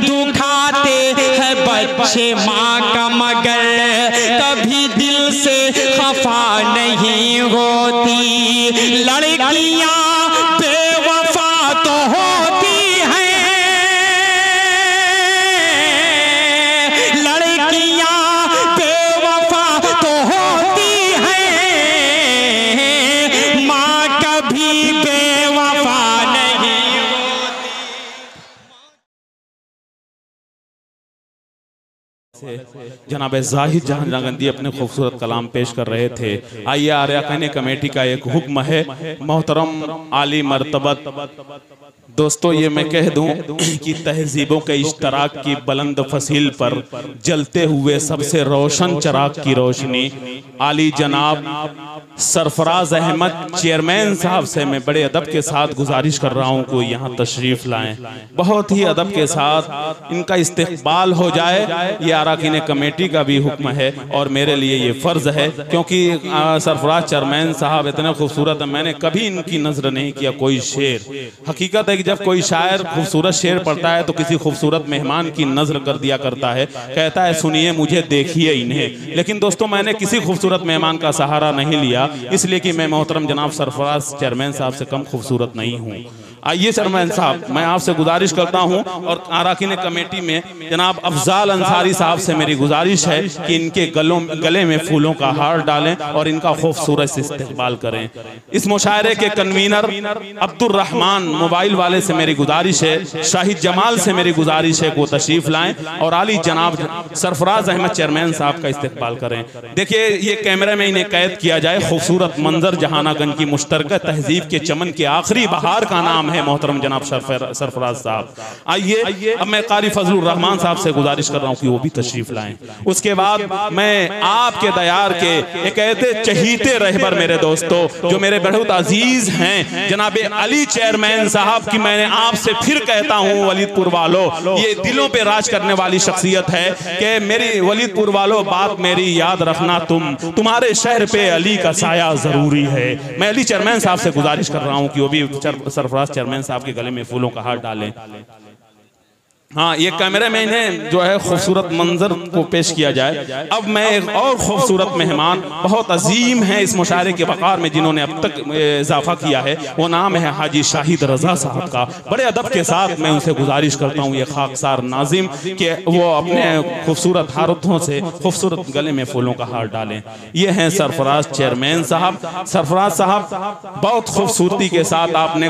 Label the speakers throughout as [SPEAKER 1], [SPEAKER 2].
[SPEAKER 1] दुखाते हैं बच्चे माँ का, मगर कभी दिल से खफा नहीं होती। लड़कियाँ बेवफा तो होती हैं, लड़कियाँ बेवफा तो होती हैं, माँ कभी बेवफा नहीं होती।
[SPEAKER 2] जनाब जाहिद जहां जागंदी अपने खूबसूरत कलाम पेश कर रहे थे। आइए आर्यकन कमेटी का एक हुक्म है, मोहतरम आली मर्तबत दोस्तों, ये मैं कह दूं कि तहजीबों के इश्तराक की बुलंद फसील पर जलते हुए सबसे रोशन चराग की रोशनी आली जनाब सरफराज अहमद चेयरमैन साहब से मैं बड़े अदब के साथ गुजारिश कर रहा हूं कि यहाँ तशरीफ लाएं। बहुत ही अदब के साथ इनका इस्तकबाल हो जाए, ये अरकान कमेटी का भी हुक्म है और मेरे लिए ये फ़र्ज़ है, क्योंकि सरफराज चेयरमैन साहब इतने खूबसूरत हैं। मैंने कभी इनकी नज़र नहीं किया कोई शेर। हकीकत है कि जब कोई शायर खूबसूरत शेर पढ़ता है तो किसी खूबसूरत मेहमान की नज़र कर दिया करता है, कहता है सुनिए मुझे देखिए इन्हें। लेकिन दोस्तों मैंने किसी खूबसूरत मेहमान का सहारा नहीं लिया, इसलिए कि मैं मोहतरम जनाब सरफराज चेयरमैन साहब से कम खूबसूरत नहीं हूँ। आइए चेयरमैन साहब, मैं आपसे गुजारिश करता हूं और अरकान कमेटी में जनाब अफजाल अंसारी साहब से मेरी गुजारिश है कि इनके गले में फूलों का हार डालें और इनका खूबसूरत से इस्तकबाल करें। इस मुशायरे के कन्वीनर अब्दुल रहमान मोबाइल वाले से मेरी गुजारिश है, शाहिद जमाल से मेरी गुजारिश है कि वो तशरीफ लाएं और आली जनाब सरफराज अहमद चेयरमैन साहब का इस्तकबाल करें। देखिए ये कैमरे में इन्हें कैद किया जाए। खूबसूरत मंजर जहानागंज की मुश्तरका तहजीब के चमन के आखिरी बहार का नाम है मोहतरम जनाब सरफराज साहब। आइए अब मैं कारी फजलुर रहमान साहब से गुजारिश कर रहा हूं कि वो भी तशरीफ लाएं। उसके बाद मैं आपके दयार के एक ऐसे चहीते रहबर मेरे दोस्तों जो मेरे बहुत अजीज हैं जनाब अली चेयरमैन साहब की मैंने आपसे फिर कहता हूं, वलीदपुर वालों, ये दिलों पे राज करने वाली शख्सियत है कि मेरी वलीदपुर वालों बात मेरी याद रखना, तुम्हारे शहर पे अली का साया जरूरी है। मैं अली चेयरमैन साहब से गुजारिश कर रहा हूं कि वो भी सरफराज चेयरमैन साहब के गले में फूलों का हार डालें। हाँ, ये कैमरे में इन्हें जो है खूबसूरत मंजर को पेश किया जाए। अब मैं एक और खूबसूरत मेहमान बहुत अजीम है इस मुशायरे के वक़ार में जिन्होंने अब तक इजाफा किया है, वो नाम है हाजी शाहिद रजा साहब का। बड़े अदब के साथ मैं उनसे गुजारिश करता हूँ ये खाकसार नाजिम कि वो अपने खूबसूरत हाथों से खूबसूरत गले में फूलों का हार डालें। ये हैं सरफराज चेयरमैन साहब। सरफराज साहब बहुत खूबसूरती के साथ आपने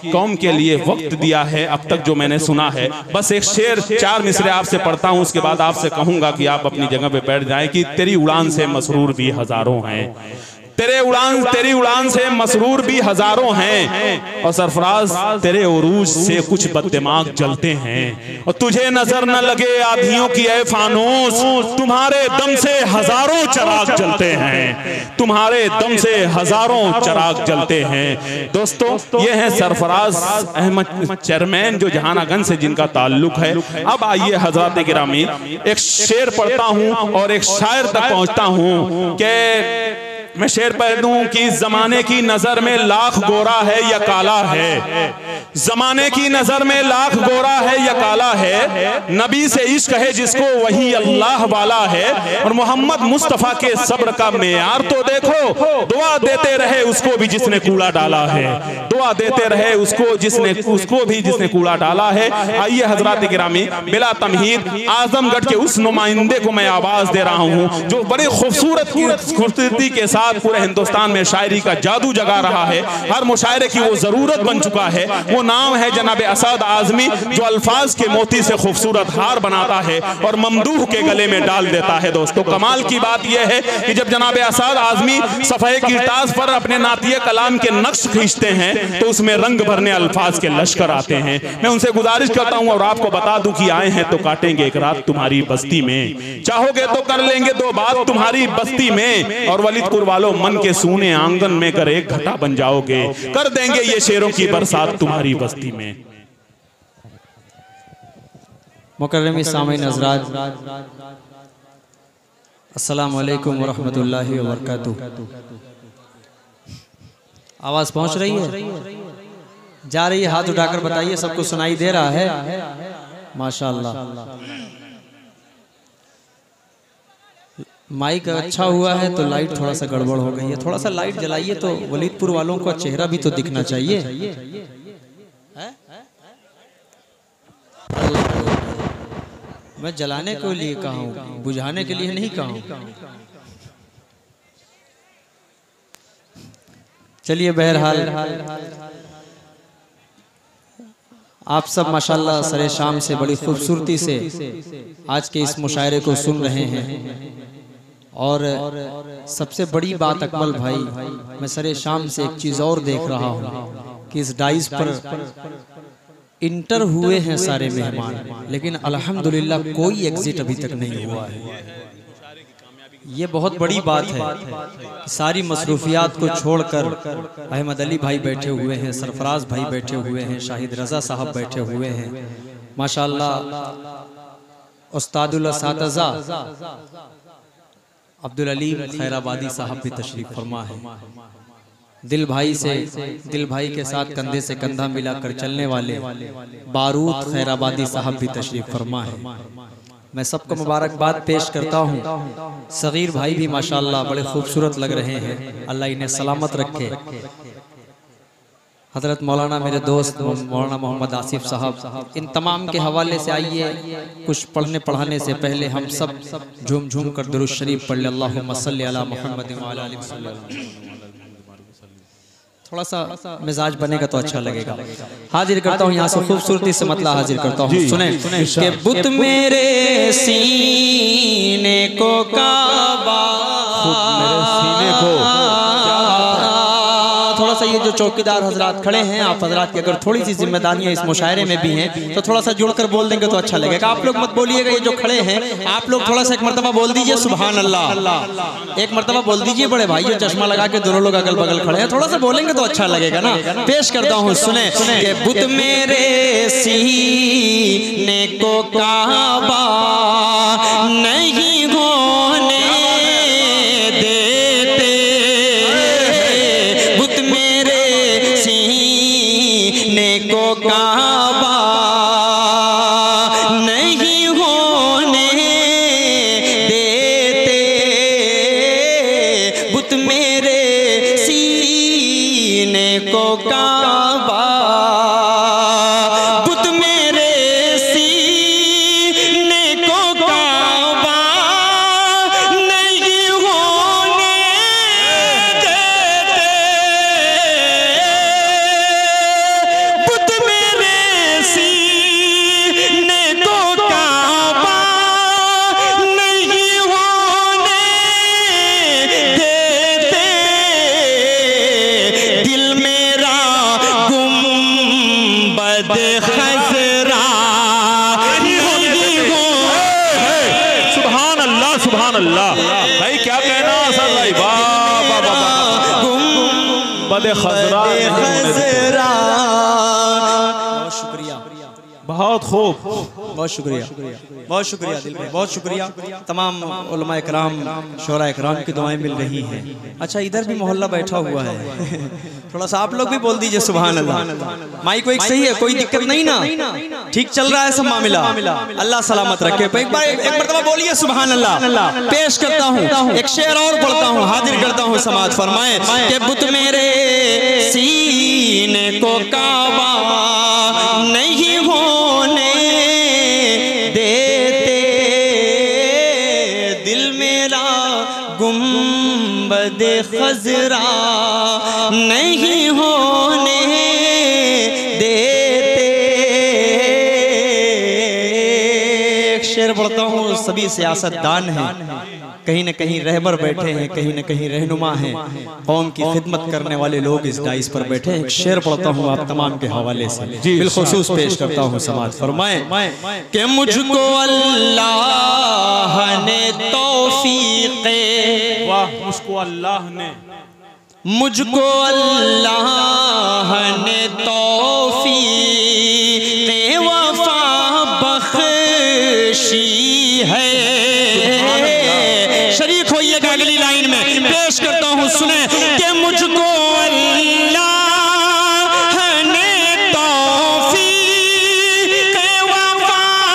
[SPEAKER 2] कौम के लिए वक्त दिया है अब तक जो मैंने सुना है। बस एक शेर 4 मिसरे आपसे पढ़ता हूं, उसके बाद आपसे कहूंगा कि आप अपनी जगह पे बैठ जाएं कि तेरी उड़ान से मसरूर भी हजारों हैं, तेरी उड़ान से मसरूर भी हजारों हैं, और सरफराज तेरे उरूज से कुछ बददिमाग जलते हैं, और तुझे नजर न लगे आधियों की ऐ फानूस, तुम्हारे दम से हजारों चराग जलते हैं, तुम्हारे दम से हजारों चराग जलते हैं। दोस्तों ये हैं सरफराज अहमद चेयरमैन जो जहानागंज से जिनका ताल्लुक है। अब आइए हजरत गिरामी, एक शेर पढ़ता हूं और एक शायर तक पहुंचता हूं कि मैं शेर पढ़ दूं कि जमाने की नजर में लाख गोरा है या काला है, जमाने की नजर में लाख गोरा है या काला है, नबी से इश्क है जिसको वही अल्लाह वाला है, और मोहम्मद मुस्तफा के सब्र का मेयार तो देखो, दुआ देते रहे उसको भी जिसने कूड़ा डाला है, दुआ देते रहे उसको भी जिसने कूड़ा डाला है। आइए हजरात गिरामी, बिला तमहीद आजमगढ़ के उस नुमाइंदे को मैं आवाज दे रहा हूं जो बड़े खूबसूरती के साथ पूरे हिंदुस्तान में शायरी का जादू जगा रहा है, हर मुशायरे की वो जरूरत बन चुका है। वो नाम है जनाब असद आजमी, जो अल्फाज के मोती से खूबसूरत हार बनाता है और ममदूह के गले में डाल देता है। दोस्तों कमाल की बात यह है कि जब जनाब असद आजमी सफ़े किरताज पर अपने नातिए कलाम के नक्श खींचते हैं तो उसमें रंग भरने अल्फाज के लश्कर आते हैं। मैं उनसे गुजारिश करता हूं और आपको बता दूं कि आए हैं तो काटेंगे एक रात तुम्हारी बस्ती में, चाहोगे तो कर लेंगे 2 बात तुम्हारी बस्ती में, और वलीदपुर वालों मन के सूने आंगन में कर एक घटा बन जाओगे, कर देंगे ये शेरों की बरसात तुम्हारी बस्ती में।
[SPEAKER 3] मुकर्रमी सामीन हज़रात, अस्सलामु अलैकुम व रहमतुल्लाहि व बरकातुहू। आवाज पहुंच रही है? जा रही है? हाथ उठाकर बताइए, सबको सुनाई दे रहा है? माशाअल्लाह। माइक अच्छा हुआ है तो लाइट थोड़ा सा गड़बड़ हो गई है, थोड़ा सा लाइट जलाइए तो वलीदपुर वालों का चेहरा भी तो दिखना चाहिए। मैं जलाने के लिए कहा हूँ, बुझाने के लिए नहीं कहा हूँ। चलिए बहरहाल आप सब माशाल्लाह सरे शाम से बड़ी खूबसूरती से आज के इस मुशायरे को सुन रहे हैं। और सबसे बड़ी बात अकमल भाई, मैं सरे शाम से एक चीज़ और देख रहा हूँ कि इस डाइस पर इंटर हुए हैं सारे मेहमान, लेकिन अल्हम्दुलिल्लाह कोई एग्जिट अभी तक नहीं हुआ है। ये बहुत बड़ी बात है। सारी मसरूफियात को छोड़कर अहमद अली भाई बैठे हुए हैं, सरफराज भाई बैठे हुए हैं, शाहिद रजा साहब बैठे हुए हैं। माशाअल्लाह उस्तादुल असातिज़ा अब्दुल अलीम खैराबादी साहब भी तशरीफ फरमा है। दिल भाई के साथ कंधे से कंधा मिलाकर चलने वाले बारूद खैराबादी साहब भी तशरीफ फरमा है। मैं सबको मुबारकबाद पेश करता हूँ। सगीर भाई भी माशाअल्लाह बड़े खूबसूरत लग रहे हैं, अल्लाह इन्हें सलामत रखे। हजरत मौलाना मेरे दोस्त मौलाना मोहम्मद आसिफ साहब, इन तमाम के हवाले से आइए कुछ पढ़ने पढ़ाने से पहले हम सब झूम झूम कर दुरूद शरीफ पढ़ ले। अल्लाहुम्मा सल्ली अला मुहम्मद व अला आलि मुहम्मद। थोड़ा सा मिजाज बनेगा तो अच्छा लगेगा। हाजिर करता हूँ यहाँ से खूबसूरती से मतला हाजिर करता हूँ। सुने कि बुत मेरे सीने को काबा,
[SPEAKER 2] सीने को
[SPEAKER 3] थोड़ा सा ये जो चौकीदार हजरात खड़े हैं, आप हजरात की अगर थोड़ी सी जिम्मेदारियां इस मुशायरे में भी हैं तो थोड़ा सा जुड़कर बोल देंगे तो अच्छा लगेगा। आप लोग मत बोलिएगा, ये जो खड़े हैं आप लोग थोड़ा सा एक मर्तबा बोल दीजिए सुभान अल्लाह, एक मर्तबा बोल दीजिए। बड़े भाई जो चश्मा लगा के दोनों लोग अगल बगल खड़े हैं, थोड़ा सा बोलेंगे तो अच्छा लगेगा ना। पेश करता हूँ, सुने कि बुत मेरे सीने को काबा नहीं होने देते, बुत मेरे सीने को काबा नहीं होने देते, बुत मेरे सीने को काबा, बुत मेरे सीने को काबा नहीं होने देते, बुत मेरे सीने को काबा नहीं होने देते, दिल मेरा गुंबद खजरा नहीं हो।
[SPEAKER 2] सुभान अल्लाह सुभान अल्लाह। भाई क्या कहना असद भाई, वाह वाह वाह, गुंबद खजरा।
[SPEAKER 3] बहुत शुक्रिया,
[SPEAKER 2] बहुत खूब,
[SPEAKER 3] बहुत शुक्रिया, बहुत शुक्रिया दिल भाई, बहुत शुक्रिया। तमाम उलमा इकराम शोरा इकराम की दुआएं मिल रही हैं। अच्छा इधर भी मोहल्ला बैठा हुआ है, थोड़ा सा आप लोग भी बोल दीजिए सुभान अल्लाह। माइक को एक सही है, कोई दिक्कत नहीं ना, ठीक चल रहा है सब मामला, अल्लाह सलामत रखे। एक बार एक मर्तबा बोलिए सुभान अल्लाह। पेश करता हूँ एक शेर और पढ़ता हूँ, हाजिर करता हूँ, समाज फरमाए कि बुत मेरे सीने को काबा नहीं होने देते, दिल मेरा गुंबद खजरा नहीं होने देते। एक शेर पढ़ता हूँ, सभी सियासतदान हैं, कहीं न कहीं रहबर बैठे हैं, कहीं न कहीं रहनुमा हैं, कौम की खिदमत करने वाले लोग इस डाइस पर बैठे हैं। एक शेर पढ़ता हूँ आप तमाम के हवाले से, बिलखुसूस पेश करता हूँ, समाज फरमाए कि मुझको अल्लाह ने तौफीक,
[SPEAKER 2] वाह मुझको अल्लाह ने,
[SPEAKER 3] मुझको अल्लाह ने तौफीक वफा बख्शी है। शरीक होइएगा अगली लाइन में, पेश करता हूँ, सुने कि मुझको अल्लाह ने तौफीक वफा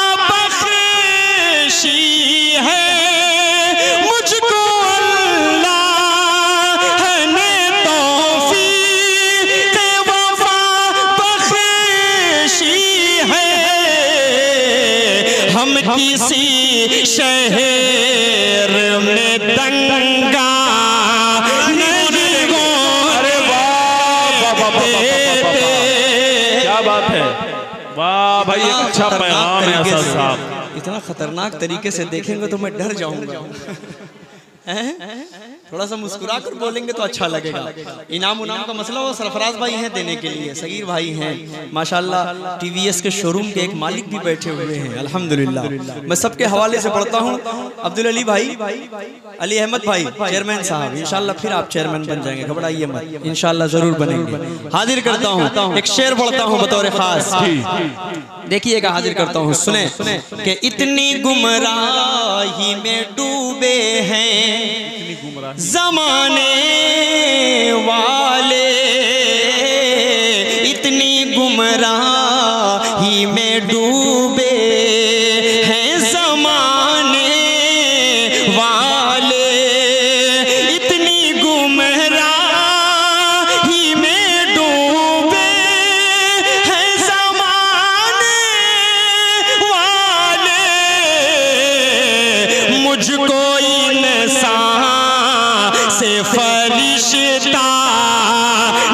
[SPEAKER 1] किसी शहर में दंगा नहीं होने देते।
[SPEAKER 2] क्या बात है, वाह भाई, एक अच्छा पैगाम है असद साहब।
[SPEAKER 3] इतना खतरनाक तरीके से देखेंगे तो मैं डर जाऊंगा। थोड़ा सा मुस्कुरा कर बोलेंगे तो अच्छा लगेगा। इनाम उनाम का मसला वो सरफराज भाई हैं देने के लिए, सगीर भाई हैं माशाल्लाह। टीवीएस के शोरूम के एक मालिक भी बैठे हुए हैं अल्हम्दुलिल्लाह। मैं सबके हवाले से पढ़ता हूँ। अब्दुल अली भाई, अली अहमद भाई चेयरमैन साहब, इंशाल्लाह फिर आप चेयरमैन बन जाएंगे, घबराइए मत, इंशाल्लाह जरूर बनेंगे। हाजिर करता हूँ, एक शेर पढ़ता हूँ बतौर खास, देखिएगा, हाजिर करता हूँ, सुने कि इतनी गुमराही में डूबे हैं ज़माने वाले, इतनी गुमराही में डूबे हैं ज़माने वाले, इतनी गुमराही में डूबे हैं ज़माने वाले, मुझको इंसान से फरिश्ता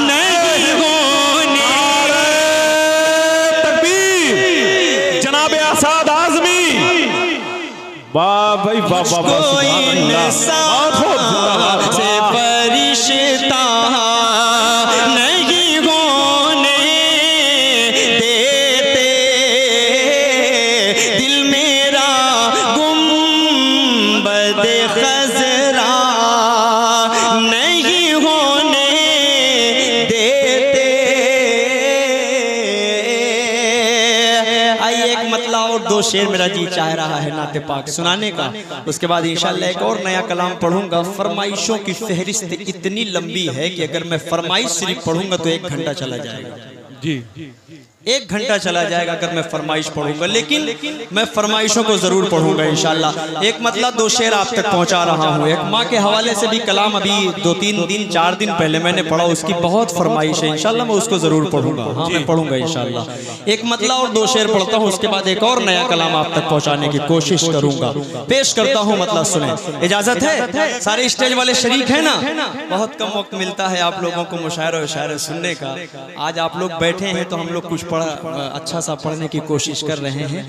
[SPEAKER 3] नहीं होने।
[SPEAKER 2] तकबीर जनाब आसाद आज़मी, वाह भाई वाह वाह वाह,
[SPEAKER 1] से फरिश्ता नहीं होने देते, दिल मेरा गुंबद खज़रा नहीं होने देते। आइए एक मतला और दो शेर मेरा जी चाह रहा है नाते पाक सुनाने का, उसके बाद इंशाल्लाह एक और नया कलाम पढ़ूंगा। फरमाइशों की फहरिस्त इतनी लंबी है कि अगर मैं फरमाइश सिर्फ पढ़ूंगा तो 1 घंटा चला जाएगा
[SPEAKER 2] जी,
[SPEAKER 3] 1 घंटा चला जाएगा अगर मैं फरमाइश पढ़ूंगा, लेकिन मैं फरमाइशों को जरूर पढ़ूंगा इंशाल्लाह। एक मतलब 2 शेर आप तक पहुंचा रहा हूं। एक माँ के हवाले से भी कलाम अभी 2-3 दिन 4 दिन पहले मैंने पढ़ा, उसकी बहुत फरमाइश है, इंशाल्लाह मैं उसको जरूर पढ़ूंगा। हाँ मैं पढ़ूंगा इंशाल्लाह। एक मतलब और 2 शेर पढ़ता हूँ, उसके बाद एक और नया कलाम आप तक पहुँचाने की कोशिश करूंगा। पेश करता हूँ, मतलब सुने, इजाजत है? सारे स्टेज वाले शरीक है ना? बहुत कम वक्त मिलता है आप लोगों को मुशायरा वशायरा सुनने का। आज आप लोग बैठे हैं तो हम लोग कुछ अच्छा सा पढ़ने की कोशिश कर रहे हैं।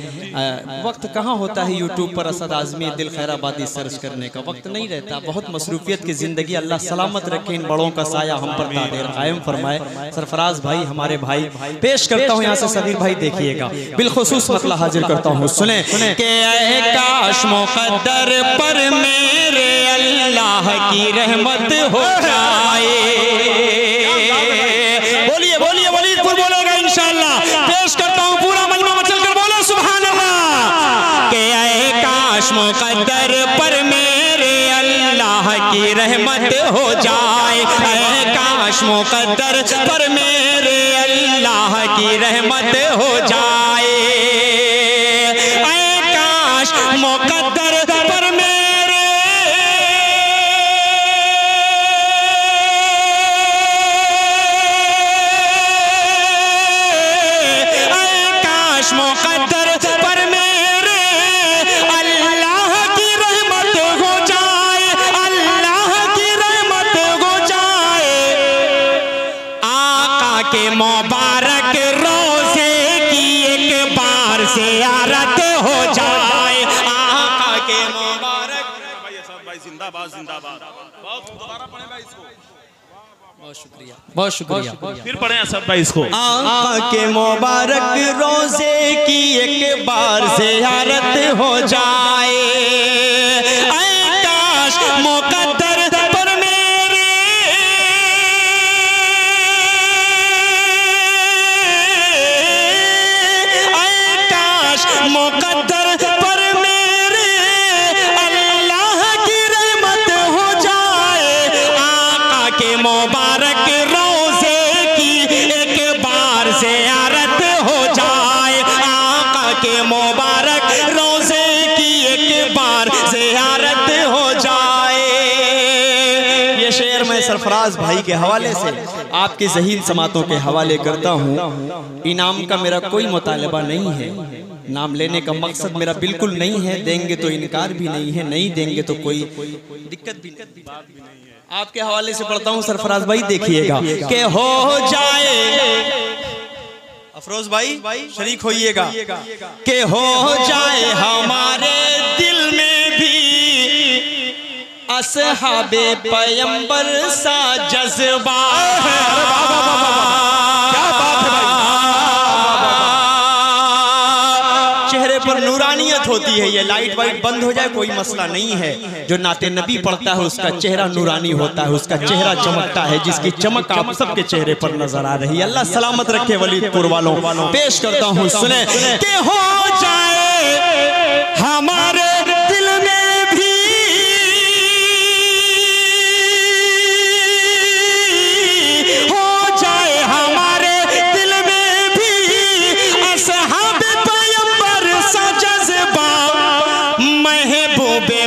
[SPEAKER 3] वक्त कहाँ होता है यूट्यूब पर असद आज़मी दिल खैराबादी सर्च करने का, वक्त नहीं रहता। बहुत मसरूफियत की ज़िंदगी, अल्लाह सलामत रखे, इन बड़ों का साया हम पर तादेर कायम फरमाए। सरफराज भाई हमारे भाई, पेश करता हूँ यहाँ से सगीर भाई, देखिएगा बिलखुसूस मतला हाजिर करता हूँ, सुने
[SPEAKER 1] के काश मुक़द्दर पर मेरे अल्लाह की रहमत हो जाए। बोलिए बोलिए बोलिए, बोलेगा इंशाल्लाह। पेश करता हूँ पूरा मजमा मचल कर बोलो सुभान अल्लाह। के काश मुक़द्दर पर मेरे अल्लाह की रहमत हो जाए, काश मुक़द्दर पर मेरे अल्लाह की रहमत हो जाए, काश मुक़द्दर पर मेरे काश मुक़द्दर पर मेरे अल्लाह की रहमत हो जाए, अल्लाह की रहमत हो जाए, आका के मुबारक रोज़े की एक बार ज़ियारत हो जाए, आका के मुबारक।
[SPEAKER 2] भाई जिंदाबाद जिंदाबाद, दोबारा पढ़े भाई इसको,
[SPEAKER 3] बहुत शुक्रिया बहुत शुक्रिया।
[SPEAKER 2] फिर पढ़े सब भाई इसको।
[SPEAKER 1] आका के मुबारक रोज़े की एक बार ज़ियारत हो जाए, काश मुक़द्दर पर मेरे काश मुक़द्दर पर मेरे अल्लाह की रहमत हो जाए, आका के मुबारक रोज़े की एक बार ज़ियारत हो जाए, आका के मुबारक रोज़े की एक बार ज़ियारत हो जाए।
[SPEAKER 3] ये शेर मैं सरफराज भाई के हवाले से आपके ज़हीन समातों के हवाले करता हूँ। इनाम का मेरा कोई मुतालबा नहीं है, नाम लेने का मकसद मेरा बिल्कुल नहीं है, देंगे तो इनकार भी नहीं है, नहीं देंगे तो कोई दिक्कत भी नहीं है। आपके हवाले से पढ़ता हूँ सरफराज भाई, देखिएगा कि हो जाए, अफरोज भाई शरीक होइएगा, कि हो जाए हमारे दिल में भी असहाबे पैगंबर सा जज्बा। चेहरे पर नूरानियत होती है, ये लाइट वाइट बंद हो जाए कोई मसला नहीं है। जो नाते नबी पढ़ता है उसका चेहरा नूरानी होता है, उसका चेहरा चमकता है, जिसकी चमक आप सबके चेहरे पर नजर आ रही है। अल्लाह सलामत रखे वलीदपुर वालों। पेश करता हूँ, सुने कि हो जाए हमारे दिल में भी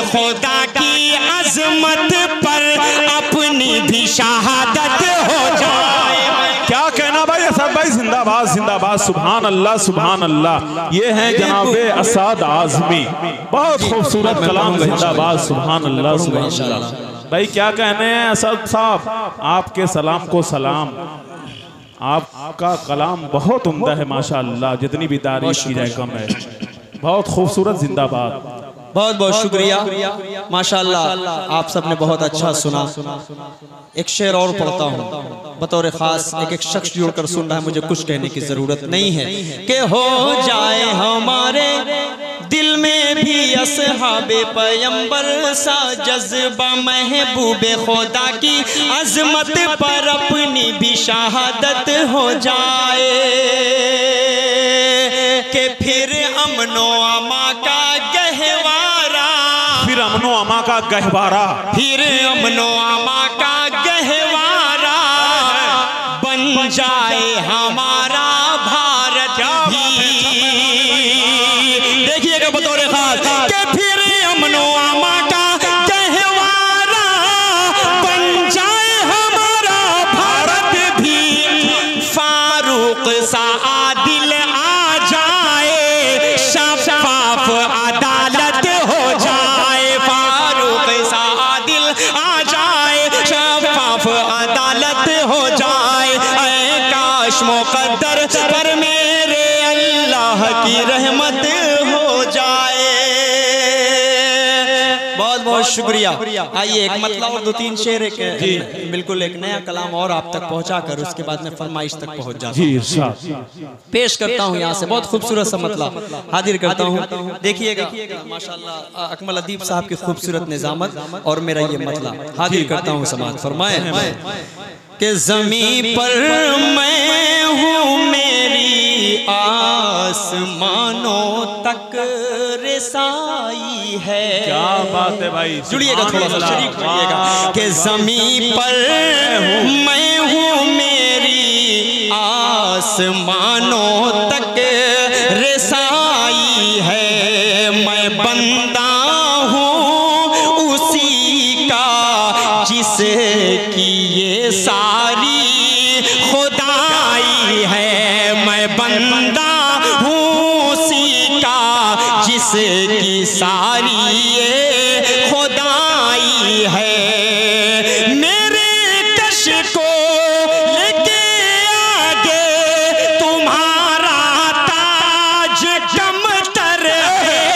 [SPEAKER 3] खुदा की अजमत पर अपनी भी शहादत हो जाए।
[SPEAKER 2] क्या कहना भाई असद भाई, जिंदाबाद जिंदाबाद, सुभान अल्लाह सुभान अल्लाह। ये हैं जनाबे असद आजमी, बहुत खूबसूरत कलाम, जिंदाबाद सुभान अल्लाह सुभान अल्लाह। भाई क्या कहने हैं असद साहब, आपके सलाम को सलाम, आपका कलाम बहुत उम्दा है माशाअल्लाह, जितनी भी तारीफ की जाए कम है, बहुत खूबसूरत, जिंदाबाद।
[SPEAKER 3] बहुत बहुत शुक्रिया माशाअल्लाह, आप सबने बहुत अच्छा सुना। एक शेर और पढ़ता हूँ बतौर खास, एक एक शख्स जुड़कर सुन रहा है, मुझे कुछ कहने की जरूरत नहीं है। कि हो जाए हमारे दिल में भी असहाबे पैगंबर सा जज्बा, महबूबे खुदा की अजमत पर अपनी भी शहादत हो जाए, कि फिर अमनो अमा का गहवारा,
[SPEAKER 2] फिर अमनो अमा का गहवारा,
[SPEAKER 3] फिर अमनो अमा का गहवारा बन जाए हमारा भारत भी। देखिएगा बतौर खास, कि फिर अमनो अमा का गहवारा बन जाए हमारा भारत भी, फारूक सा आदिल आ जाए, शफाफ अदालत हो जाए, फारूक सा आदिल आ जाए, शफाफ अदालत हो जाए। ऐ काश मुक़द्दर पर मेरे अल्लाह की रहमत हो जाए। बहुत बहुत शुक्रिया। आइए एक मतलब और दो तीन शेर, एक बिल्कुल एक नया कलाम और आप तक पहुंचा कर उसके बाद में फरमाइश तक पहुंच जाता हूं। पेश करता हूं यहाँ से बहुत खूबसूरत सा मतलब हाजिर करता हूं, देखिएगा माशाअल्लाह अकमल अदीब साहब की खूबसूरत निजामत और मेरा ये मतलब हाजिर करता हूँ। समाज फरमाए कि ज़मीं पर मैं हूँ, मेरी आसमानों तक रसाई है।
[SPEAKER 2] क्या बात है भाई,
[SPEAKER 3] जुड़िएगा थोड़ा सा, शरीक होइएगा। कि ज़मीं पर मैं हूँ, मेरी आसमानों तक रसाई है, मैं बंदा हूँ उसी का जिसकी ये सारी खुदाई है, मैं बंदा हूँ उसी का जिसकी सारी ये खुदाई है। मेरे कश को लेके आगे तुम्हारा ताज कमतर है।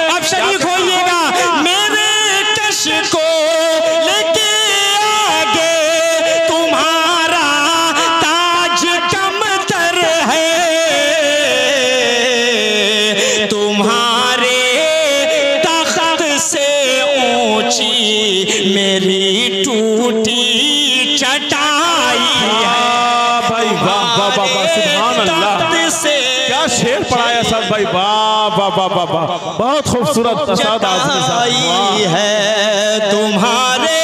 [SPEAKER 3] अब शरीक होइएगा, मेरे कश को लेके आगे तुम्हारा ताज कमतर है, तुम्हारे तख्त से ऊंची मेरी टूटी चटाई है।
[SPEAKER 2] भाई वाह वाह वाह वाह, सुभान अल्लाह, क्या शेर पढ़ाया साहब भाई, वाह वाह वाह वाह वाह, बहुत खूबसूरत असद आजमी साहब
[SPEAKER 3] है, तुम्हारे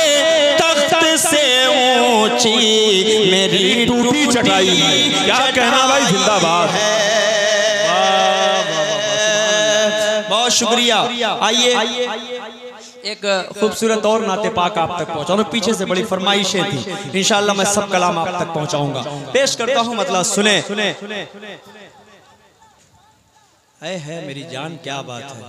[SPEAKER 3] तख्त से ऊंची मेरी
[SPEAKER 2] टूटी चटाई। क्या कहना भाई, जिंदाबाद।
[SPEAKER 3] बहुत शुक्रिया। आइए एक खूबसूरत और नाते पाक आप तक पहुंचाऊं, पीछे से बड़ी फरमाइशें थी, इंशाअल्लाह मैं सब कलाम आप तक पहुंचाऊंगा। पेश करता हूं मतलब, सुने है मेरी जान, क्या बात है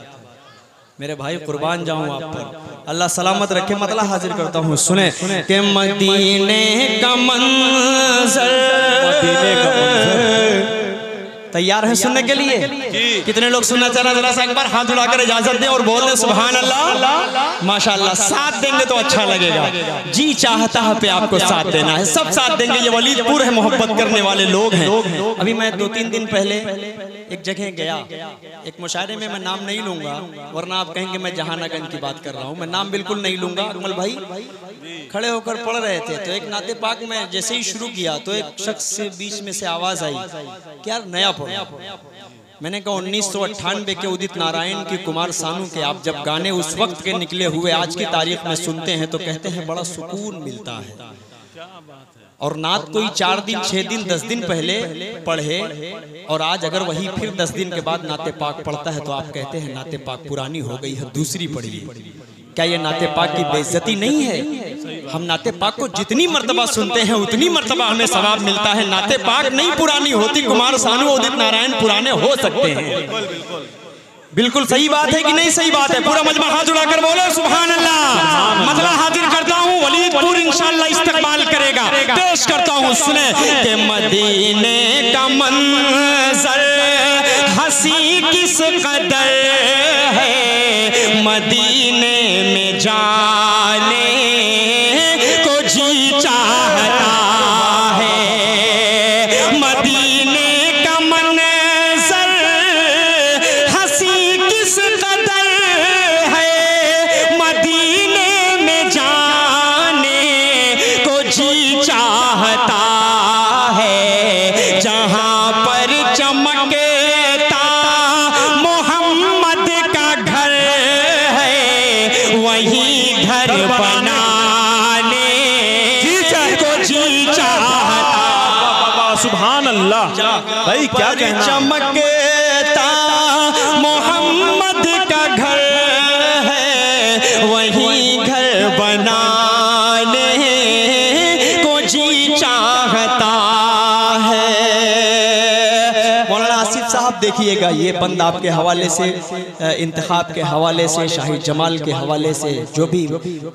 [SPEAKER 3] मेरे भाई, कुर्बान जाऊं आप पर, अल्लाह सलामत रखे। मतलब हाजिर करता हूँ, सुने के मदीने का मंज़र, तैयार है सुनने के लिए? कितने लोग सुनना चाह रहे हैं? जरा सा एक बार हाथ उठाकर इजाजत दें और बोल दें सुभान अल्लाह। माशाअल्लाह, साथ देंगे तो अच्छा लगेगा। जी चाहता है पे आपको साथ देना है, सब साथ देंगे। ये वलीदपुर है, मोहब्बत करने वाले लोग हैं। अभी मैं 2-3 दिन पहले एक जगह गया, एक मुशायरे में, मैं नाम नहीं लूंगा वरना आप कहेंगे मैं जहानागंज की बात कर रहा हूँ, मैं नाम बिल्कुल नहीं लूंगा। अकमल भाई खड़े होकर पढ़ रहे थे, तो एक नाते पाक में जैसे ही शुरू किया तो एक शख्स से बीच में से आवाज आई, क्या नया पढ़ो। मैंने कहा 1998 के उदित नारायण की कुमार सानू के आप जब गाने उस वक्त के निकले हुए आज की तारीख में सुनते हैं तो कहते हैं बड़ा सुकून मिलता है। और नात कोई 4 दिन 6 दिन 10 दिन पहले पढ़े और आज अगर वही फिर 10 दिन के बाद नाते पाक पढ़ता है तो आप कहते हैं नाते पाक पुरानी हो गई है, दूसरी पढ़िए। क्या ये नाते पाक की बेइज्जती नहीं है? हम नाते पाक को जितनी मर्तबा सुनते हैं उतनी मर्तबा हमें सवाब मिलता है। नाते पाक नहीं पुरानी होती, कुमार सानू उदित नारायण पुराने हो सकते हैं। बिल्कुल सही बात है कि नहीं सही बात है? पूरा मजमा हाथ उठाकर बोलो सुभान अल्लाह। मतलब हाजिर करता हूँ, वलीदपुर इंशाअल्लाह इस्तकबाल करेगा। पेश करता हूँ, सुने के मदीने का मंजर हंसी किस कदर है, मदीने में जाने को जी चाहता है। मदीने का मंजर हंसी किस कदर है, मदीने में जाने को जी चाहता है। जहाँ पर चमकता मोहम्मद का घर है, वहीं घर बनाने को जी चाहता।
[SPEAKER 2] सुभान अल्लाह भाई, क्या कहना।
[SPEAKER 3] चमकता मोहम्मद का घर है, वहीं घर बनाने को जी चाहता है। मौलाना आसिफ साहब देखिएगा, ये बंद आपके हवाले से, इंतखाब के हवाले से, शाही जमाल के हवाले से, जो भी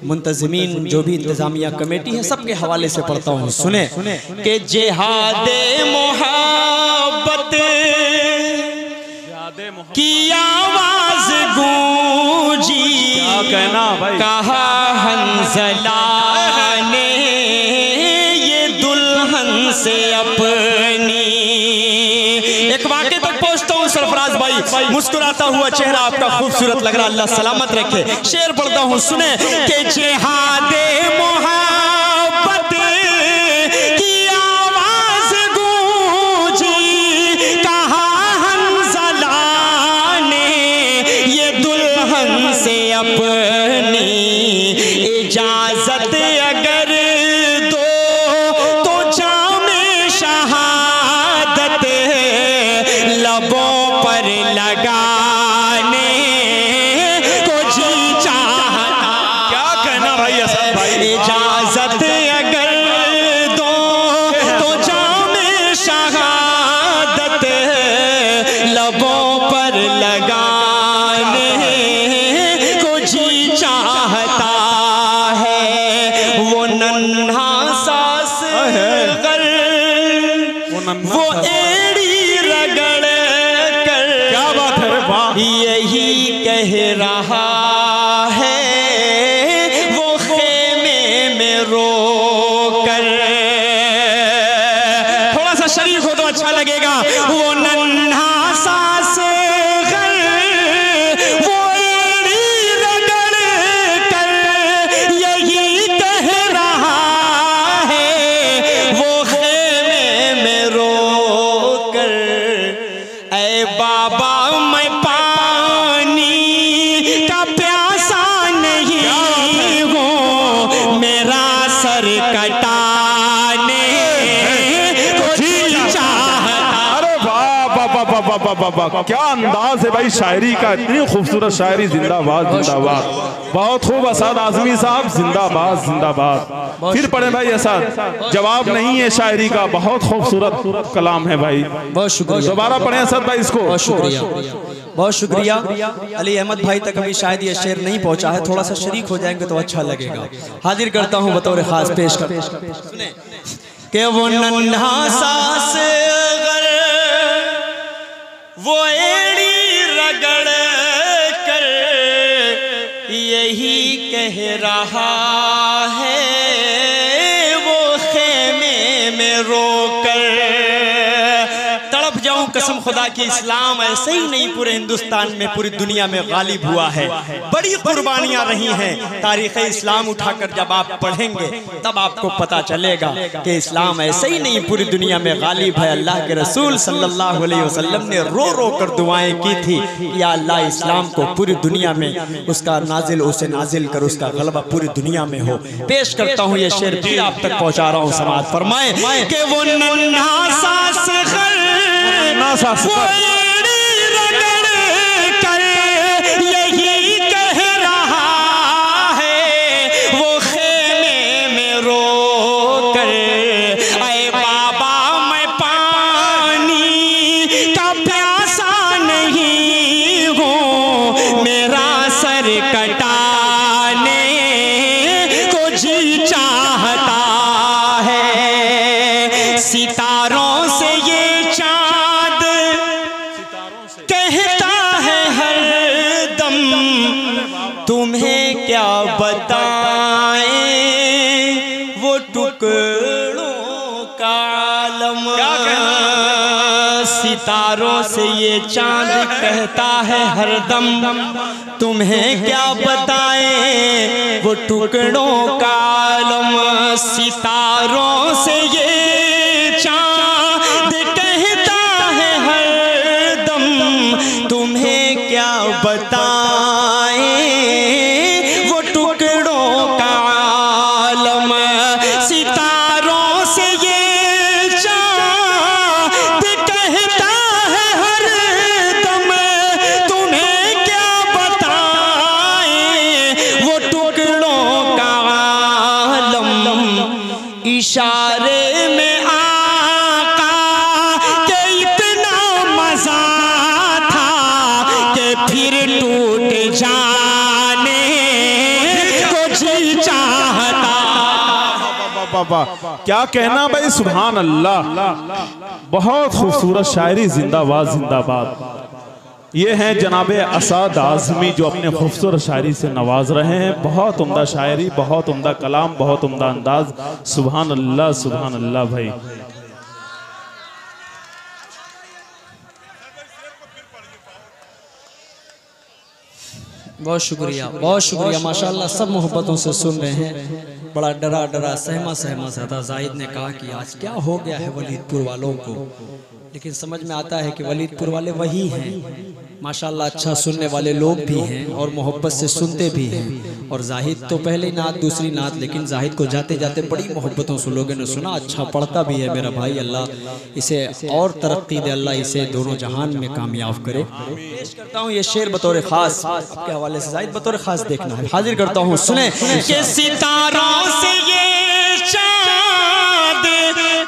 [SPEAKER 3] मुंतज़मीन, जो भी इंतजामिया कमेटी है, सबके हवाले से पढ़ता हूँ। सुने कि जिहादे मोहब्बत की आवाज गूंजी,
[SPEAKER 2] क्या कहना भाई।
[SPEAKER 3] कहा हंज़ला ने ये दुल्हन से अपनी। एक वाक़े तक पहुंचता हूँ सरफराज भाई, मुस्कुराता हुआ चेहरा आपका खूबसूरत लग रहा, अल्लाह सलामत रखे। शेर पढ़ता हूँ, सुने कि जिहादे मोहब्बत की आवाज गूंजी, कहा हंज़ला ने ये दुल्हन से अपनी। इजाजत अगर दो तो जामे शहादत लबों पर लगाने को जी चाहता।
[SPEAKER 2] क्या कहना भाई असद भाई।
[SPEAKER 3] इजाजत अगर दो तो जामे शहादत लबों पर लगाने को जी चाहता है। वो नन्हा सास कर, वो एड़ी रगड़ कर,
[SPEAKER 2] क्या बात है रे वाह।
[SPEAKER 3] यही कह रहा है वो खेमे में रो कर। थोड़ा सा शरीफ हो तो अच्छा लगेगा। वो नन्हा सास घर, वो एड़ी रगड़ कर यही कह रहा है वो खेमे में रो कर। ऐ बाबा मैं पानी का प्यासा नहीं हूँ, मेरा सर कटाने को जी चाहता।
[SPEAKER 2] अरे वाह वाह वाह वाह वाह वाह, क्या अंदाज है भाई शायरी का, इतनी खूबसूरत शायरी। जिंदाबाद जिंदाबाद, बहुत खूब असद आजमी साहब, जिंदाबाद जिंदाबाद। फिर पढ़े भाई असद, जवाब नहीं है शायरी का, बहुत खूबसूरत कलाम है भाई,
[SPEAKER 3] बहुत शुक्रिया।
[SPEAKER 2] दोबारा पढ़े असद भाई इसको।
[SPEAKER 3] बहुत शुक्रिया, बहुत शुक्रिया। अली अहमद भाई तक अभी शायद ये शेर नहीं पहुंचा है, थोड़ा सा शरीक हो जाएंगे तो अच्छा लगेगा। हाजिर करता हूं बतौर खास पेश कर, सुने कि वो नन्हा सांस गर वो एड़ी रगड़ कर यही कह रहा है, वो खेमे में रोकर तड़प जाऊं कसम खुदा की, इस्लाम ऐसे ही नहीं पूरे हिंदुस्तान में पूरी दुनिया में गालिब हुआ है। बड़ी कुर्बानियां रही हैं। तारीख़ इस्लाम उठाकर जब आप पढ़ेंगे तब आपको पता चलेगा कि इस्लाम ऐसे ही नहीं पूरी दुनिया में गालिब है। अल्लाह के रसूल सल्लल्लाहु अलैहि वसल्लम ने रो रो कर दुआएं की थी, या अल्लाह इस्लाम को पूरी दुनिया में उसका नाजिल, उसे नाजिल कर, उसका गलबा पूरी दुनिया में हो। पेश करता हूँ ये शेर, फिर आप तक पहुँचा रहा हूँ, समाअत फरमाएं कि वो नन्हा सांस वो एड़ी रगड़ कर यही कह रहा है, वो खेमे में रो कर, अरे बाबा मैं पानी का प्यासा नहीं हूँ, मेरा सर कटाने को जी चाहता है। सितारों से ये तुम्हें क्या बताएं, वो टुकड़ों का आलम। सितारों से ये चांद कहता है हरदम, तुम्हें क्या बताएं, वो टुकड़ों का आलम। सितारों से ये चांद कहता है हरदम, तुम्हें क्या बताएं, इशारे में आका के इतना मजा था कि फिर टूट जाने को जी चाहता।
[SPEAKER 2] क्या कहना भाई, सुभान अल्लाह, बहुत खूबसूरत शायरी। जिंदाबाद जिंदाबाद। ये हैं जनाबे असद आज़मी जो अपने खूबसूरत शायरी से नवाज रहे हैं। बहुत उम्दा शायरी, बहुत उम्दा कलाम, बहुत उम्दा अंदाज। सुभान अल्लाह भाई।
[SPEAKER 3] बहुत शुक्रिया, बहुत शुक्रिया। माशाल्लाह सब मोहब्बतों से सुन रहे हैं। बड़ा डरा डरा सहमा सहमा सा जाहिद ने कहा कि आज क्या हो गया है वलीदपुर वालों को, लेकिन समझ में आता है कि वलीदपुर वाले वही हैं। माशाल्लाह अच्छा सुनने वाले लोग भी हैं और मोहब्बत से सुनते भी हैं। और जाहिद तो पहले नात, दूसरी नात, लेकिन जाहिद को जाते जाते बड़ी मोहब्बतों से लोगों ने सुना। अच्छा पढ़ता भी है मेरा भाई, अल्लाह इसे और तरक्की दे, अल्लाह इसे दोनों जहान में कामयाब करे। पेश करता हूँ ये शेर बतौर खास, आपके हवाले से जाहिद बतौर खास देखना है। हाजिर करता हूँ, सुने कि सितारों से ये चाँद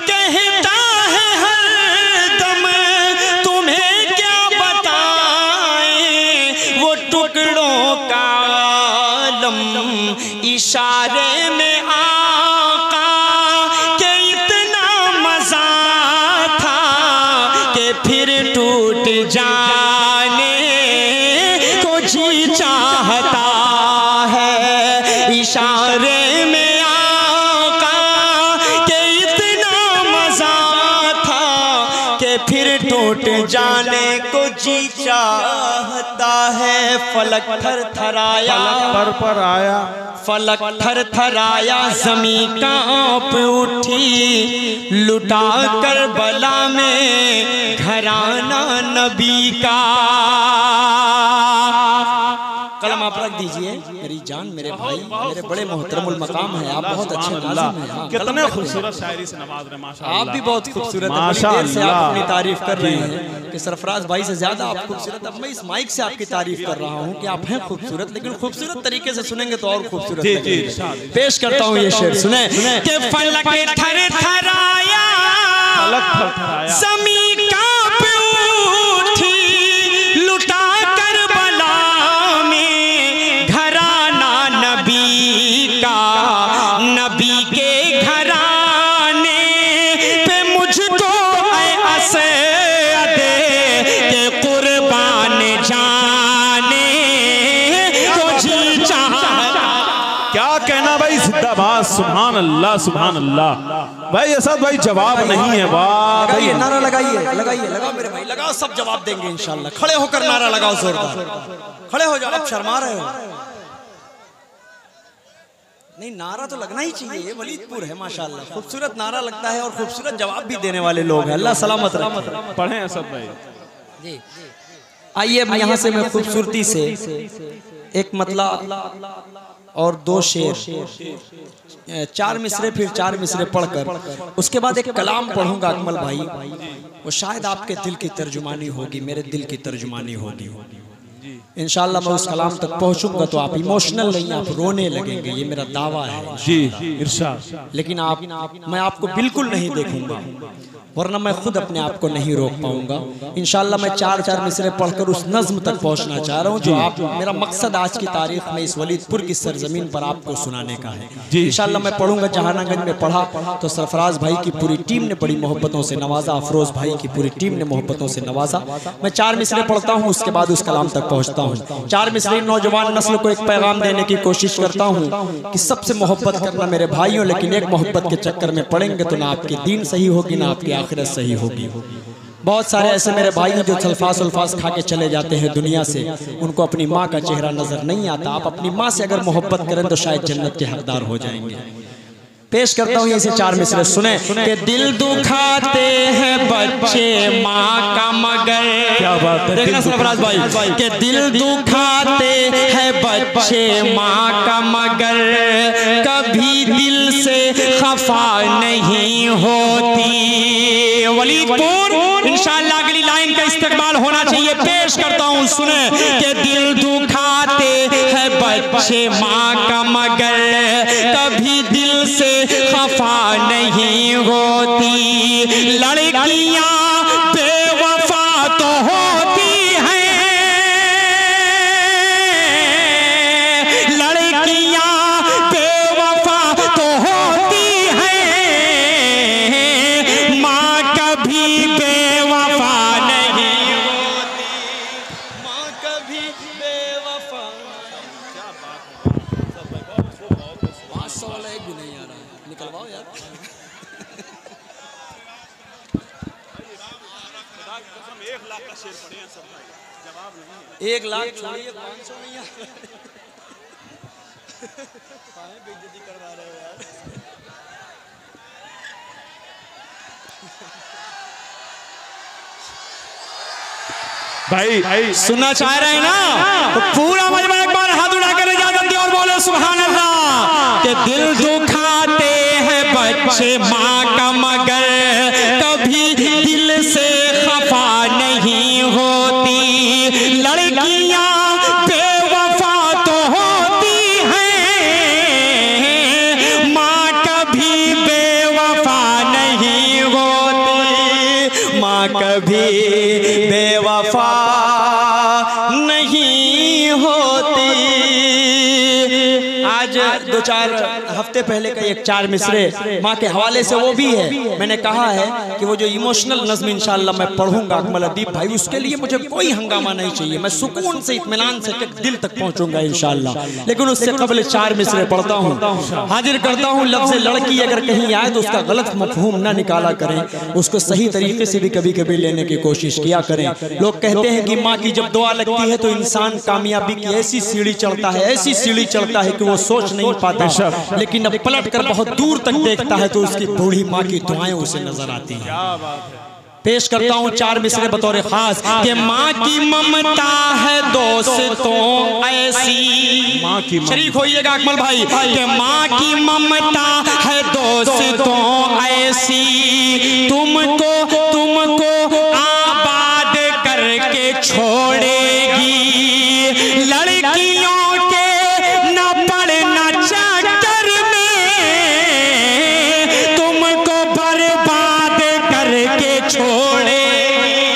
[SPEAKER 3] कहता है हरदम, तुम्हें क्या बताएं, वो टुकड़ों का आलम। इशारे में आका के इतना मजा था कि फिर टूट जाने को जी चाहता है। इशारे में आका के इतना मजा था कि फिर टूट जाने को जी चाहता है। फलक थर थराया,
[SPEAKER 2] पर आया,
[SPEAKER 3] फलक थर थराया, ज़मीं कांप उठी, लुटा कर बला में घराना नबी का। कलमा रख दीजिए। मेरी जान, मेरे भाई, मेरे बड़े मोहतरमुल मकाम है, आप बहुत अच्छे नाज़िम हैं। हाँ,
[SPEAKER 2] कितने खूबसूरत शायरी से नवाज रहे माशाअल्लाह।
[SPEAKER 3] आप भी बहुत खूबसूरत हैं, बड़ी देर से आप अपनी तारीफ कर रहे हैं कि सरफराज भाई से ज्यादा आप खूबसूरत। अब मैं इस माइक से आपकी तारीफ कर रहा हूँ कि आप हैं खूबसूरत, लेकिन खूबसूरत तरीके से सुनेंगे तो और खूबसूरत लगेंगे। पेश करता हूँ ये शेर, सुने
[SPEAKER 1] के फलक थरथराया ज़मीं कांप उठी लुटा करबला में घराना नबी का, नबी के घराने पे मुझको असद के कुर्बान जाने को जी चाहा।
[SPEAKER 2] क्या कहना भाई, जिंदाबाद, सुभान अल्लाह, सुभान अल्लाह। भाई असद भाई जवाब नहीं है, वाह भाई।
[SPEAKER 3] नारा लगाइए, लगाइए, लगाओ मेरे भाई, लगाओ, सब जवाब देंगे इंशाल्लाह। खड़े होकर नारा लगाओ जोरदार, खड़े हो जाओ। आप शर्मा रहे हो? नहीं, नारा तो लगना ही चाहिए, वलीदपुर है माशाल्लाह, खूबसूरत नारा लगता है और खूबसूरत जवाब भी देने वाले लोग हैं। अल्लाह सलामत रखे।
[SPEAKER 2] पढ़े असद भाई
[SPEAKER 3] जी। आइए अब यहाँ से मैं खूबसूरती से एक मतला और 2 शेर, 4 मिसरे, फिर 4 मिसरे पढ़कर उसके बाद एक कलाम पढ़ूंगा अकमल भाई। वो शायद आपके दिल की तर्जुमानी होगी, मेरे दिल की तर्जुमानी होगी। इंशाल्लाह मैं उस कलाम तक पहुंचूंगा तो आप इमोशनल नहीं, आप रोने लगेंगे, ये मेरा दावा है
[SPEAKER 2] जी, इरशाद।
[SPEAKER 3] लेकिन मैं आपको बिल्कुल नहीं देखूंगा, वरना मैं खुद अपने आप को नहीं रोक पाऊंगा। इंशाल्लाह मैं 4 मिसरे पढ़कर उस नज्म तक पहुंचना चाह रहा हूं जो आप, मेरा मकसद आज की तारीख में इस वलीदपुर की सरजमीन पर आपको सुनाने का है। इंशाल्लाह मैं पढ़ूंगा। जहानागंज में पढ़ा तो सरफराज भाई की पूरी टीम ने बड़ी मोहब्बतों से नवाजा, अफरोज भाई की पूरी टीम ने मोहब्बतों से नवाजा। मैं 4 मिसरे पढ़ता हूँ, उसके बाद उस कलाम तक पहुँचता हूँ। 4 मिसरे नौजवान नस्ल को एक पैगाम देने की कोशिश करता हूँ कि सबसे मोहब्बत करना मेरे भाइयों, लेकिन एक मोहब्बत के चक्कर में पड़ेंगे तो ना आपकी दीन सही होगी, ना आपकी आखिरत सही होगी। बहुत सारे ऐसे मेरे भाई जो सल्फास उल्फास खा के चले जाते हैं दुनिया से, उनको अपनी माँ का चेहरा नजर नहीं आता। आप अपनी माँ से अगर मोहब्बत करें तो शायद जन्नत के हकदार हो जाएंगे। पेश करता हूँ ऐसे 4 मिसरे, सुने कि दिल दुखाते हैं बच्चे माँ का मगर,
[SPEAKER 2] क्या बात है,
[SPEAKER 3] देखना सरफराज भाई, कि दिल दुखाते हैं बच्चे माँ का मगर कभी दिल से खफा नहीं होती। वलीदपुर इंशाअल्लाह अगली लाइन का इस्तेमाल होना चाहिए। पेश करता हूँ, सुने कि दिल दुखाते हैं बच्चे माँ का मगर कभी दिल से खफा नहीं होती। लड़कियां बेवफा तो होती हैं, लड़कियां बेवफा तो होती हैं, माँ कभी बेवफा नहीं होती, माँ कभी बेवफा। क्या बात है, 500 वाला एक भी नहीं आ रहा है, निकलवाओ यार। 1 लाख छोड़िए, 500 नहीं आ रहा। बेइज्जती करवा रहे हो यार।
[SPEAKER 2] भाई
[SPEAKER 1] सुनना चाह रहे हैं ना, तो पूरा मजमा एक बार हाथ उठाकर इजाजत दी और बोले सुभान अल्लाह। कि दिल दुखाते हैं बच्चे माँ का मगर कभी दिल से खफा नहीं होती। लड़कियां बेवफा तो होती हैं, माँ कभी बेवफा नहीं होती, माँ कभी बेवफा नहीं होती। आज 2-4 हफ्ते पहले का एक 4 मिसरे माँ के हवाले से वो भी है। मैंने कहा है कि वो जो इमोशनल नज़्म इंशाअल्लाह मैं पढ़ूंगा अकमल अदीब भाई, उसके लिए मुझे कोई हंगामा नहीं चाहिए। मैं सुकून से, इत्मीनान से दिल तक पहुंचूंगा इंशाअल्लाह। लेकिन उससे कबल 4 मिसरे पढ़ता हूँ, हाजिर करता हूँ। लफ्ज़ लड़की अगर कहीं आए तो उसका गलत मफहूम ना निकाला करें, उसको सही तरीके से भी कभी कभी लेने की कोशिश किया करें। लोग कहते हैं कि माँ की जब दुआ लगती है तो इंसान कामयाबी की ऐसी सीढ़ी चढ़ता है, ऐसी सीढ़ी चढ़ता है कि वो सोच नहीं पाता, लेकिन अब पलट कर बहुत दूर तक देखता है तो उसकी बूढ़ी माँ की दुआएं उसे नजर आती हैं।
[SPEAKER 3] पेश करता हूँ 4 मिसरे बतौर खास कि माँ की ममता है दोस्तों ऐसी,
[SPEAKER 2] माँ की
[SPEAKER 3] शरीक होइएगा अकमल भाई, कि माँ की ममता है दोस्तों ऐसी, तुमको आबाद करके छोड़ेगी, लड़कियों के न पड़ना चक्कर में, तुमको बर्बाद करके छोड़ेगी,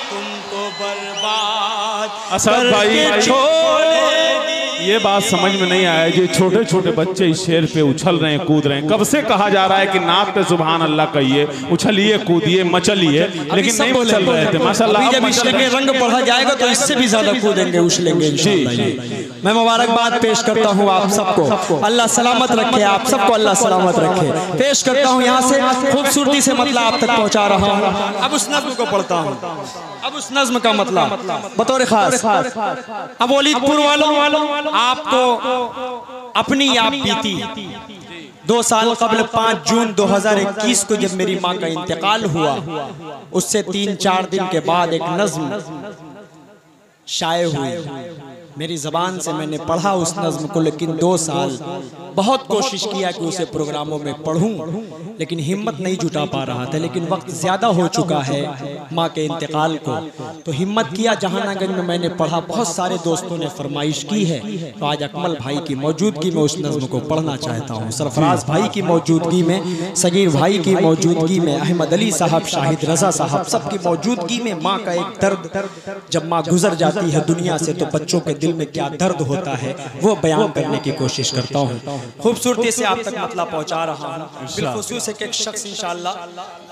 [SPEAKER 3] तुमको बर्बाद
[SPEAKER 2] असद भाई
[SPEAKER 3] छोड़ेगी।
[SPEAKER 2] ये बात समझ में नहीं आया, जो छोटे छोटे बच्चे इस शेर पे उछल रहे हैं, कूद रहे हैं। कब से कहा जा रहा है कि नात पे सुभान अल्लाह कहिए, उछलिए, कूदिए, मचलिए, लेकिन नहीं उछल रहे थे। माशाल्लाह
[SPEAKER 3] जब इसके रंग पढ़ा जाएगा तो इससे भी ज्यादा कूदेंगे, उछलेंगे इंशाअल्लाह। मैं मुबारकबाद पेश करता हूँ आप सबको, अल्लाह सलामत रखे आप सबको, अल्लाह सलामत रखे। पेश करता हूँ यहाँ से खूबसूरती से मतलब आप तक पहुँचा रहा हूँ। अब उस नज़्म को पढ़ता हूँ, अब उस नज़्म का मतलब बतौर खास। अब वलीदपुर वालों, आपको अपनी याद बीती 2 साल कबल 5 जून 2021 को जब मेरी माँ का इंतकाल हुआ, उससे 3-4 दिन के बाद एक नज़्म शाये हुई। मेरी ज़बान से मैंने पढ़ा उस नज़्म को, लेकिन 2 साल बहुत कोशिश किया कि उसे प्रोग्रामों में पढ़ूं, लेकिन हिम्मत नहीं जुटा पा रहा था। लेकिन वक्त ज़्यादा हो चुका है माँ के इंतकाल को, तो हिम्मत किया। जहानागंज में मैंने पढ़ा, बहुत सारे दोस्तों ने फरमाइश की है, तो आज अकमल भाई की मौजूदगी में उस नज़्म को पढ़ना चाहता हूँ। सरफराज भाई की मौजूदगी में, सगीर भाई की मौजूदगी में, अहमद अली साहब, शाहिद रज़ा साहब, सबकी मौजूदगी में माँ का एक दर्द, जब माँ गुजर जाती है दुनिया से तो बच्चों के दिल में क्या दर्द होता है, वो बयान करने की कोशिश करता हूँ। खूबसूरती से आप तक मतलब पहुँचा रहा हूँ। बिलखुसूस एक शख्स इंशाअल्लाह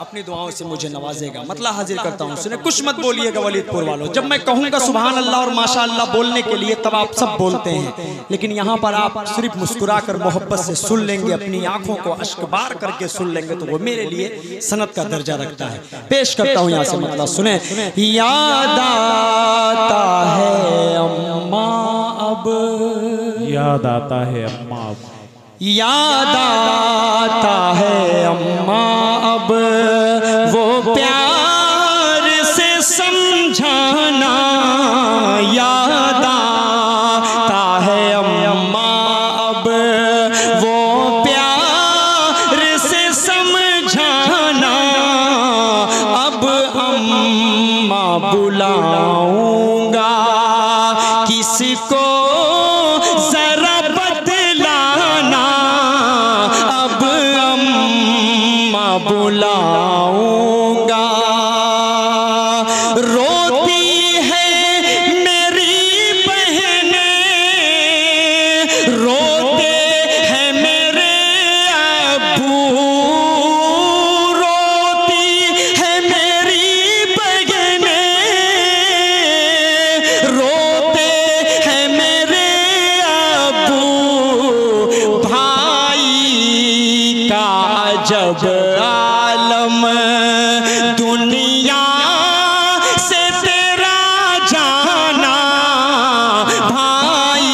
[SPEAKER 3] अपनी दुआओं से मुझे नवाजेगा। मतलब हाजिर करता हूँ, सुने, कुछ मत बोलिएगा वलीदपुर वालों। जब मैं कहूँगा सुभान अल्लाह और माशाअल्लाह बोलने के लिए, तब आप सब बोलते हैं, लेकिन यहाँ पर आप सिर्फ मुस्कुराकर मोहब्बत से सुन लेंगे, अपनी आंखों को अश्कबार करके सुन लेंगे, तो वो मेरे लिए सनत का दर्जा रखता है। पेश करता हूँ यहाँ से मतलब, सुने। याद आता है अम्मा अब,
[SPEAKER 2] याद आता है अम्मा अब,
[SPEAKER 3] याद आता है अम्मा अब, वो प्यार से समझाना, याद आता है अम्मा अब, वो प्यार से समझाना, अब अम्मा बुलाऊंगा किसको जरा बदलाना, अब अम्मा बुलाऊंगा। रोती है मेरी बहनें, रोते हैं मेरे अब्बू, रोती है मेरी बहनें, रोते हैं मेरे अब्बू, भाई का जब आलम, दुनिया से तेरा जाना, भाई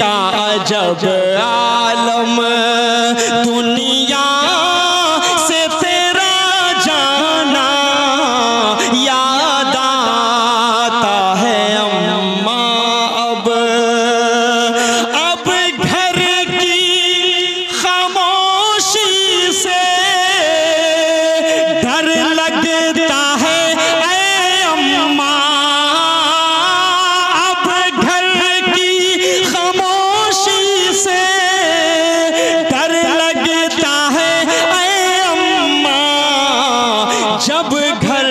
[SPEAKER 3] का जब आलम, दुनिया से तेरा जाना, याद आता है अम्मा अब, घर की खामोशी से डर लगता है ऐ अम्मा, अब घर की खामोशी से डर लगता है ऐ अम्मा, जब घर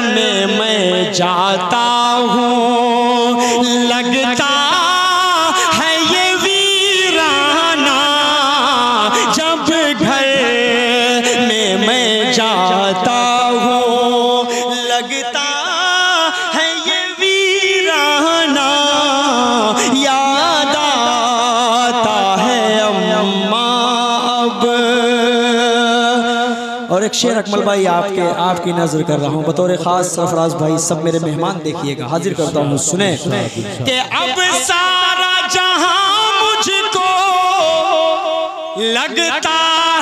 [SPEAKER 3] में मैं जाता हूँ लगता है ये वीराना, जब घर में मैं जाता हूँ लगता है ये वीराना, याद आता है अम्मा अब। और एक शेर अकमल भाई आपकी नजर कर रहा हूँ बतौर खास। सरफराज भाई सब मेरे मेहमान देखिएगा, हाजिर करता हूँ, सुने कि अब सारा जहां मुझको लगता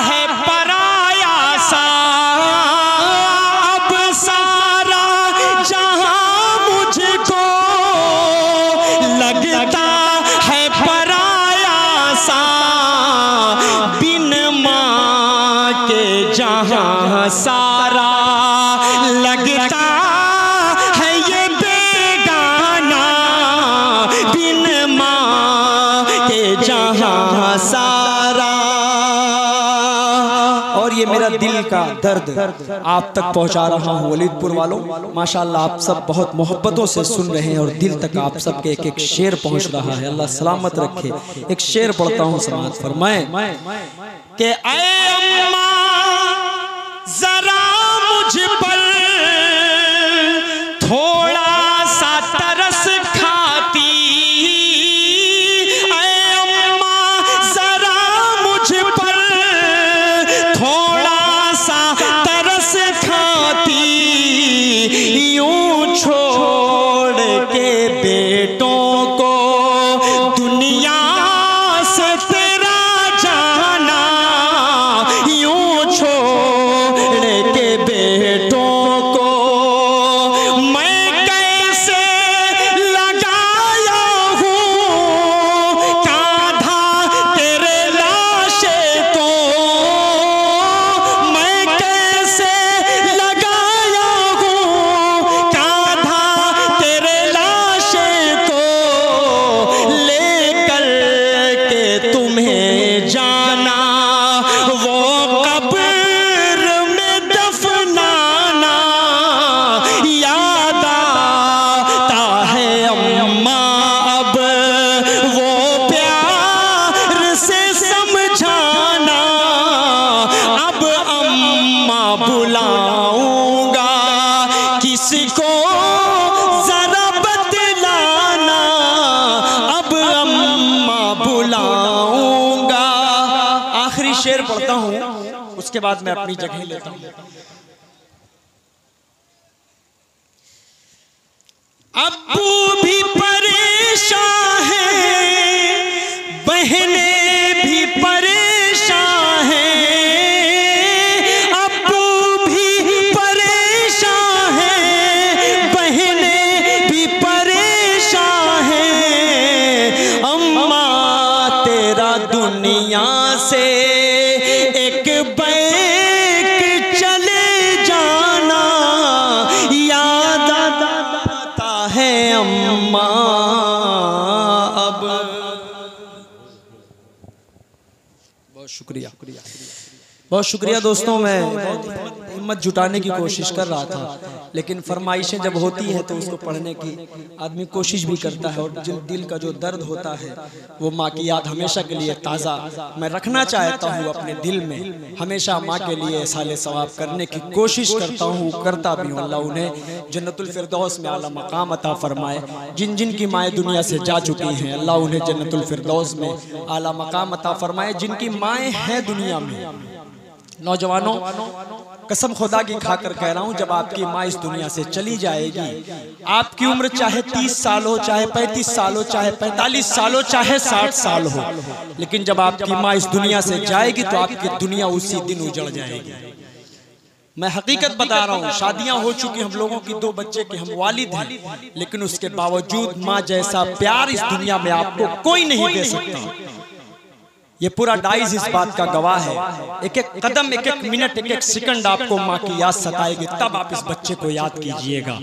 [SPEAKER 3] है पराया सा, दिल का दर्द आप तक पहुंचा रहा हूं वलीदपुर वालों। माशाअल्लाह आप सब बहुत मोहब्बतों से सुन रहे हैं और दिल तक आप सबके एक एक शेर पहुंच रहा है। अल्लाह सलामत रखे। एक शेर पढ़ता हूं, समाअत फरमाए कि ऐ अम्मा जरा मुझ पर थोड़ा सा तरस खाती, ऐ अम्मा जरा मुझ पर थोड़ा सा तरस खाती, यूं छोड़ के बेटों को दुनिया से तेरा जाना, यूं छोड़ के बेटों को मैं कैसे लगाया हूँ कांधा तेरे लाशे को, मैं कैसे लगाया हूँ कांधा तेरे लाशे को, लेकर के तुम्हें जाना वो कब्र में दफनाना, याद आता है अम्मा अब वो प्यार से समझाना, अब अम्मा बुलाऊंगा किसको जरा बतलाना, अब अम्मा बुलाऊंगा। आखिरी शेर पढ़ता हूं, उसके बाद मैं अपनी जगह लेता हूं। अब्बू भी परेशान है, बहनें भी परेशान हैं, अब्बू भी परेशान है, बहनें भी परेशान हैं, अम्मा तेरा दुनिया से एक बैक चले जाना, याद आता है अम्मा अब। बहुत शुक्रिया, बहुत शुक्रिया दोस्तों। मैं हिम्मत जुटाने की कोशिश कर रहा था, लेकिन फरमाइशें जब होती हैं तो उसको पढ़ने की आदमी कोशिश भी करता है, और दिल का जो दर्द होता है वो माँ की याद हमेशा के लिए ताज़ा मैं रखना चाहता हूँ अपने दिल में। हमेशा माँ के लिए साले सवाब करने की कोशिश करता हूँ, करता भी हूँ। अल्लाह उन्हें जन्नतुल फिरदौस में आला मकाम अता फरमाए। जिन जिन की माएँ दुनिया से जा चुकी हैं, अल्लाह उन्हें जन्नतुल फिरदौस में आला मकाम अता फरमाए। जिनकी माएँ हैं दुनिया में, नौजवानों कसम खुदा की खाकर कह रहा हूं, जब आपकी माँ इस दुनिया से चली जाएगी, आपकी उम्र चाहे 30 साल हो, चाहे 35 साल हो, चाहे 45 साल हो, चाहे 60 साल हो, लेकिन जब आपकी माँ इस दुनिया से जाएगी तो आपकी दुनिया उसी दिन उजड़ जाएगी। मैं हकीकत बता रहा हूँ, शादियां हो चुकी हम लोगों की, 2 बच्चे के हम वालिद हैं, लेकिन उसके बावजूद माँ जैसा प्यार इस दुनिया में आपको कोई नहीं दे सकता। ये पूरा डाइज इस बात का गवाह है। एक एक कदम, एक एक मिनट, एक एक सेकंड आपको माँ की याद सताएगी, तब आप इस बच्चे को याद कीजिएगा।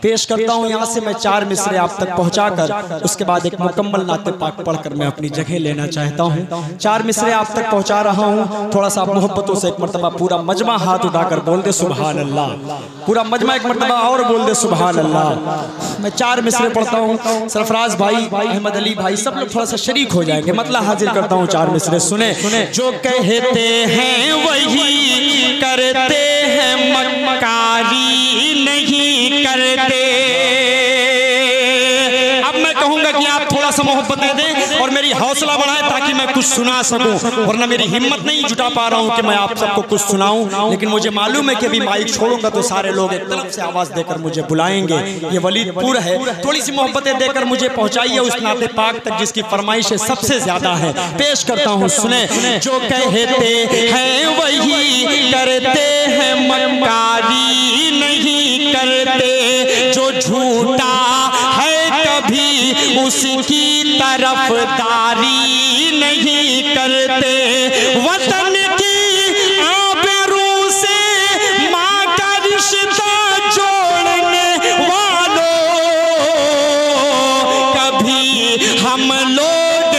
[SPEAKER 3] पेश करता हूँ यहाँ से मैं 4 मिसरे आप तक पहुँचाकर, उसके बाद एक मुकम्मल नाते पाक पढ़कर मैं अपनी जगह लेना चाहता हूँ। 4 मिसरे आप तक पहुँचा रहा हूँ। थोड़ा सा मोहब्बतों से एक मरतबा पूरा मजमा हाथ उठाकर बोल दे सुभान अल्लाह। पूरा मजमा एक मरतबा और बोल दे सुभान अल्लाह। मैं 4 मिसरे पढ़ता हूँ। सरफराज भाई, अहमद अली भाई, सब लोग थोड़ा सा शरीक हो जाएंगे। मतलब हाजिर करता हूँ 4 मिसरे, सुने। जो कहते हैं वही करते हैं, मक्कारी नहीं करते। अब मैं कहूंगा कि आप थोड़ा सा मोहब्बत दे दें और मेरी हौसला बढ़ाएं ताकि मैं कुछ सुना सकूं, वरना मेरी हिम्मत नहीं जुटा पा रहा हूं कि मैं आप सबको कुछ सुनाऊं। लेकिन मुझे मालूम है कि अभी माइक छोड़ूंगा तो सारे लोग एक तरफ से आवाज देकर मुझे बुलाएंगे। ये वलीदपुर है, थोड़ी सी मोहब्बतें देकर मुझे पहुंचाइए उस नाते पाक तक जिसकी फरमाइशें सबसे ज्यादा है। पेश करता हूं, सुने। जो कहते हैं वही करते हैं, मक्कारी नहीं करते। जो झूठा है कभी उसकी तरफदारी नहीं करते। वतन की आबरू से माँ का रिश्ता जोड़ने वालों, कभी हम लोग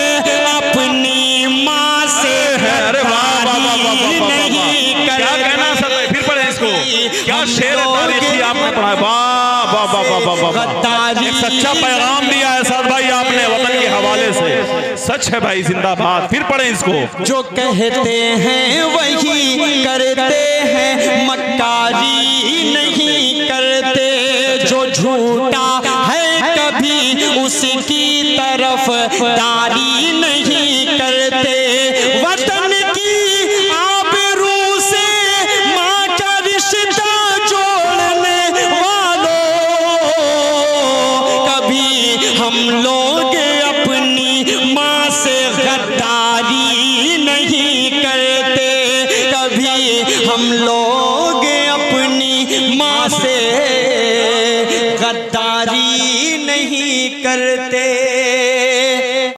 [SPEAKER 3] अपनी माँ से हरवारी नहीं करते।
[SPEAKER 2] क्या शेर तारीखी आपने पढ़ा। वाह वाह वाह वाह वाह वाह, एक सच्चा पैगाम दिया है साथ भाई आपने वतन के हवाले से। सच है भाई, जिंदाबाद। फिर पढ़े इसको।
[SPEAKER 1] जो कहते हैं वही करते हैं, मक्कारी नहीं करते। जो झूठा है कभी उसकी तरफ दारी नहीं करते। वतन की आबरू से माँ का रिश्ता जोड़ने वालों, कभी हम लोग अपनी माँ से गद्दारी नहीं करते। कभी हम लोग अपनी माँ से गद्दारी नहीं करते।